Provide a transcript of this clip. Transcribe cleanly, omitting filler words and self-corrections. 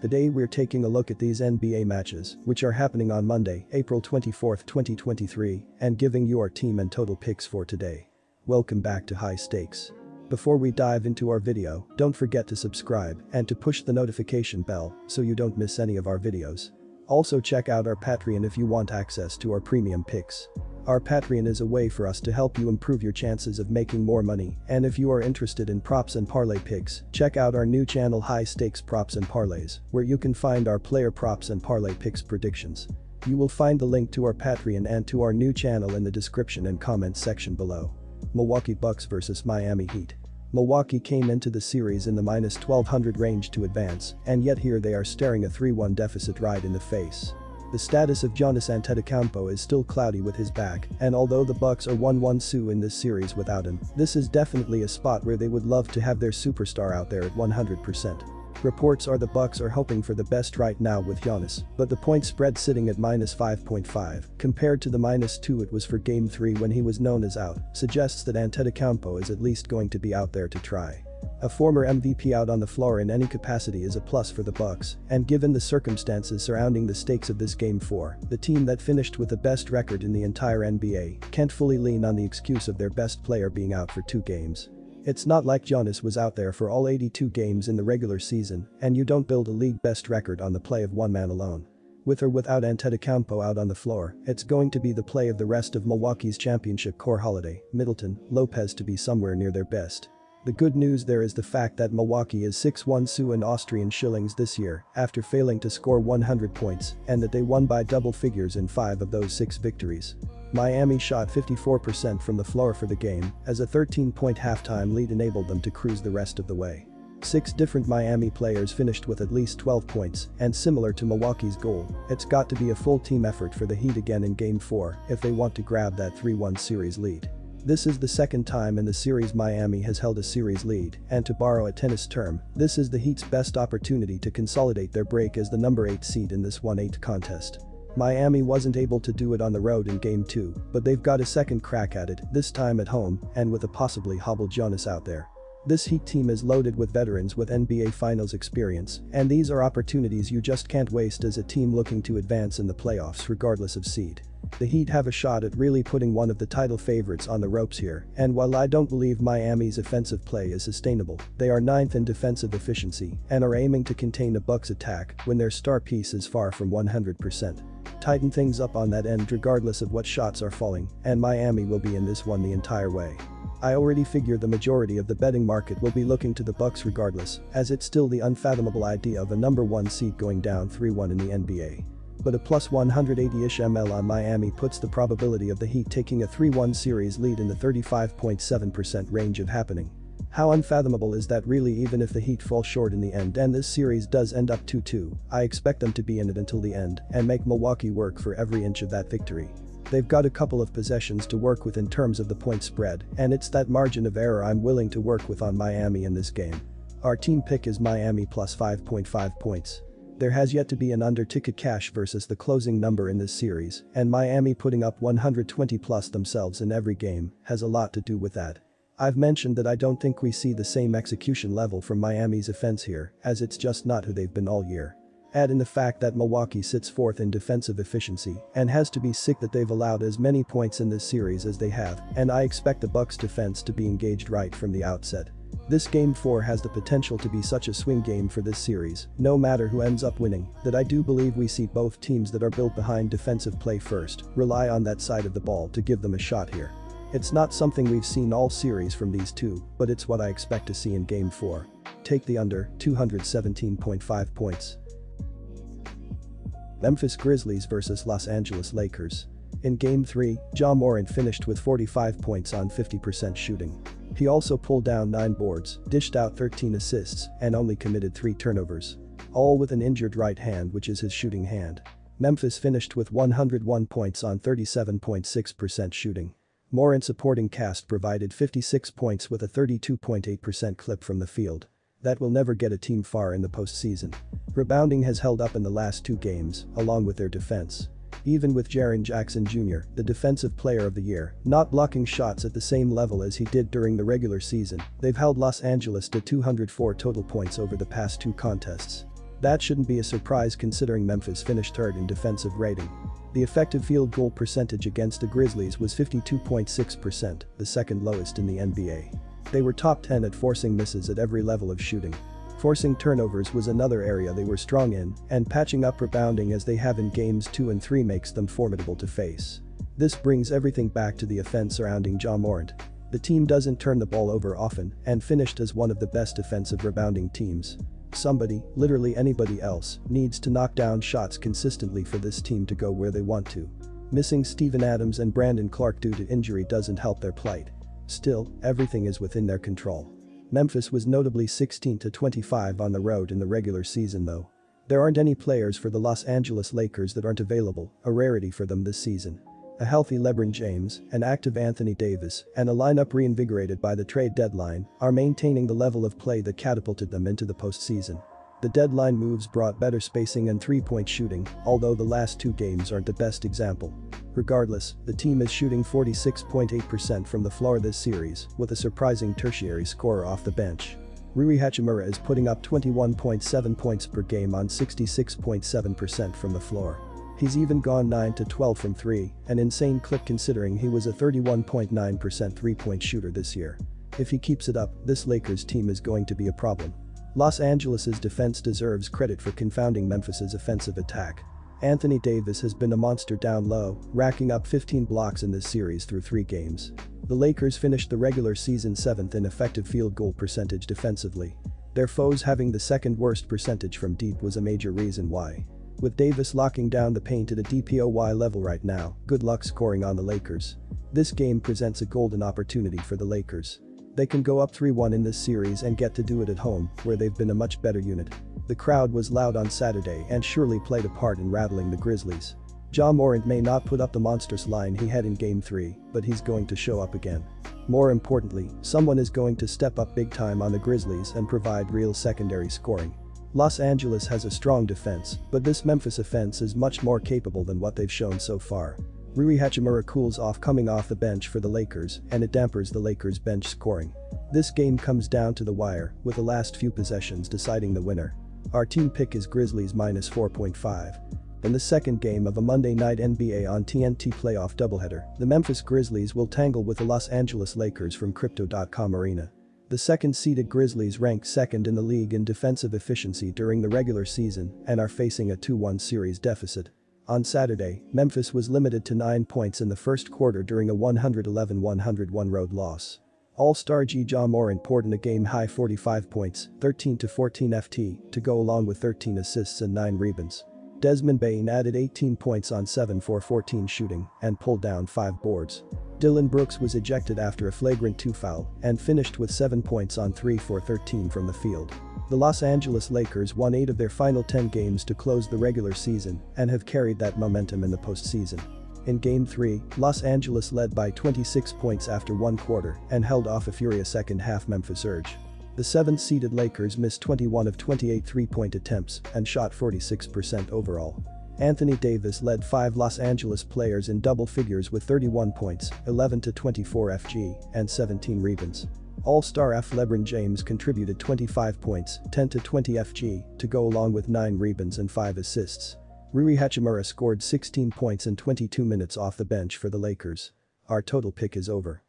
Today we're taking a look at these NBA matches, which are happening on Monday, April 24, 2023, and giving you our team and total picks for today. Welcome back to High Stakes. Before we dive into our video, don't forget to subscribe and to push the notification bell so you don't miss any of our videos. Also check out our Patreon if you want access to our premium picks. Our Patreon is a way for us to help you improve your chances of making more money, and if you are interested in props and parlay picks, check out our new channel High Stakes Props and Parlays, where you can find our player props and parlay picks predictions. You will find the link to our Patreon and to our new channel in the description and comments section below. Milwaukee Bucks vs Miami Heat. Milwaukee came into the series in the minus 1200 range to advance, and yet here they are staring a 3-1 deficit right in the face. The status of Giannis Antetokounmpo is still cloudy with his back, and although the Bucks are 1-1 in this series without him, this is definitely a spot where they would love to have their superstar out there at 100%. Reports are the Bucks are hoping for the best right now with Giannis, but the point spread sitting at minus 5.5, compared to the minus 2 it was for Game 3 when he was known as out, suggests that Antetokounmpo is at least going to be out there to try. A former MVP out on the floor in any capacity is a plus for the Bucks, and given the circumstances surrounding the stakes of this Game 4, the team that finished with the best record in the entire NBA can't fully lean on the excuse of their best player being out for 2 games. It's not like Giannis was out there for all 82 games in the regular season, and you don't build a league best record on the play of one man alone. With or without Antetokounmpo out on the floor, it's going to be the play of the rest of Milwaukee's championship core: Holiday, Middleton, Lopez to be somewhere near their best. The good news there is the fact that Milwaukee is 6-1 in Austrian shillings this year after failing to score 100 points, and that they won by double figures in 5 of those 6 victories. Miami shot 54% from the floor for the game, as a 13-point halftime lead enabled them to cruise the rest of the way. 6 different Miami players finished with at least 12 points, and similar to Milwaukee's goal, it's got to be a full team effort for the Heat again in Game 4 if they want to grab that 3-1 series lead. This is the second time in the series Miami has held a series lead, and to borrow a tennis term, this is the Heat's best opportunity to consolidate their break as the number 8 seed in this 1-8 contest. Miami wasn't able to do it on the road in Game 2, but they've got a second crack at it, this time at home, and with a possibly hobbled Giannis out there. This Heat team is loaded with veterans with NBA Finals experience, and these are opportunities you just can't waste as a team looking to advance in the playoffs regardless of seed. The Heat have a shot at really putting one of the title favorites on the ropes here, and while I don't believe Miami's offensive play is sustainable, they are 9th in defensive efficiency and are aiming to contain a Bucks attack when their star piece is far from 100%. Tighten things up on that end regardless of what shots are falling, and Miami will be in this one the entire way. I already figure the majority of the betting market will be looking to the Bucks regardless, as it's still the unfathomable idea of a number 1 seed going down 3-1 in the NBA. But a plus 180-ish ML on Miami puts the probability of the Heat taking a 3-1 series lead in the 35.7% range of happening. How unfathomable is that really? Even if the Heat fall short in the end and this series does end up 2-2, I expect them to be in it until the end and make Milwaukee work for every inch of that victory. They've got a couple of possessions to work with in terms of the point spread, and it's that margin of error I'm willing to work with on Miami in this game. Our team pick is Miami plus 5.5 points. There has yet to be an under ticket cash versus the closing number in this series, and Miami putting up 120 plus themselves in every game has a lot to do with that. I've mentioned that I don't think we see the same execution level from Miami's offense here, as it's just not who they've been all year. Add in the fact that Milwaukee sits 4th in defensive efficiency and has to be sick that they've allowed as many points in this series as they have, and I expect the Bucks defense to be engaged right from the outset. This Game 4 has the potential to be such a swing game for this series, no matter who ends up winning, that I do believe we see both teams that are built behind defensive play first rely on that side of the ball to give them a shot here. It's not something we've seen all series from these two, but it's what I expect to see in Game 4. Take the under, 217.5 points. Memphis Grizzlies vs Los Angeles Lakers. In Game 3, Ja Morant finished with 45 points on 50% shooting. He also pulled down 9 boards, dished out 13 assists, and only committed 3 turnovers. All with an injured right hand, which is his shooting hand. Memphis finished with 101 points on 37.6% shooting. Morant's supporting cast provided 56 points with a 32.8% clip from the field. That will never get a team far in the postseason. Rebounding has held up in the last 2 games, along with their defense. Even with Jaren Jackson Jr., the Defensive Player of the Year, not blocking shots at the same level as he did during the regular season, they've held Los Angeles to 204 total points over the past 2 contests. That shouldn't be a surprise considering Memphis finished third in defensive rating. The effective field goal percentage against the Grizzlies was 52.6%, the second lowest in the NBA. They were top 10 at forcing misses at every level of shooting. Forcing turnovers was another area they were strong in, and patching up rebounding as they have in games 2 and 3 makes them formidable to face. This brings everything back to the offense surrounding Ja Morant. The team doesn't turn the ball over often and finished as one of the best defensive rebounding teams. Somebody, literally anybody else, needs to knock down shots consistently for this team to go where they want to. Missing Steven Adams and Brandon Clark due to injury doesn't help their plight. Still, everything is within their control. Memphis was notably 16-25 on the road in the regular season though. There aren't any players for the Los Angeles Lakers that aren't available, a rarity for them this season. A healthy LeBron James, an active Anthony Davis, and a lineup reinvigorated by the trade deadline are maintaining the level of play that catapulted them into the postseason. The deadline moves brought better spacing and three-point shooting, although the last 2 games aren't the best example. Regardless, the team is shooting 46.8% from the floor this series, with a surprising tertiary scorer off the bench. Rui Hachimura is putting up 21.7 points per game on 66.7% from the floor. He's even gone 9-12 from 3, an insane clip considering he was a 31.9% three-point shooter this year. If he keeps it up, this Lakers team is going to be a problem. Los Angeles's defense deserves credit for confounding Memphis's offensive attack. Anthony Davis has been a monster down low, racking up 15 blocks in this series through 3 games. The Lakers finished the regular season 7th in effective field goal percentage defensively. Their foes having the second worst percentage from deep was a major reason why. With Davis locking down the paint at a DPOY level right now, good luck scoring on the Lakers. This game presents a golden opportunity for the Lakers. They can go up 3-1 in this series and get to do it at home, where they've been a much better unit. The crowd was loud on Saturday and surely played a part in rattling the Grizzlies. Ja Morant may not put up the monstrous line he had in Game 3, but he's going to show up again. More importantly, someone is going to step up big time on the Grizzlies and provide real secondary scoring. Los Angeles has a strong defense, but this Memphis offense is much more capable than what they've shown so far. Rui Hachimura cools off coming off the bench for the Lakers, and it dampers the Lakers' bench scoring. This game comes down to the wire, with the last few possessions deciding the winner. Our team pick is Grizzlies -4.5. In the second game of a Monday night NBA on TNT playoff doubleheader, the Memphis Grizzlies will tangle with the Los Angeles Lakers from Crypto.com Arena. The second-seeded Grizzlies rank second in the league in defensive efficiency during the regular season and are facing a 2-1 series deficit. On Saturday, Memphis was limited to 9 points in the first quarter during a 111-101 road loss. All-star Ja Morant poured in a game-high 45 points, 13-14 FT, to go along with 13 assists and 9 rebounds. Desmond Bane added 18 points on 7-for-14 shooting and pulled down 5 boards. Dillon Brooks was ejected after a flagrant 2 foul and finished with 7 points on 3-for-13 from the field. The Los Angeles Lakers won 8 of their final 10 games to close the regular season and have carried that momentum in the postseason. In Game 3, Los Angeles led by 26 points after 1 quarter and held off a furious second-half Memphis surge. The 7th-seeded Lakers missed 21 of 28 three-point attempts and shot 46% overall. Anthony Davis led 5 Los Angeles players in double figures with 31 points, 11-24 FG, and 17 rebounds. All-star LeBron James contributed 25 points, 10-20 FG, to go along with 9 rebounds and 5 assists. Rui Hachimura scored 16 points in 22 minutes off the bench for the Lakers. Our total pick is over.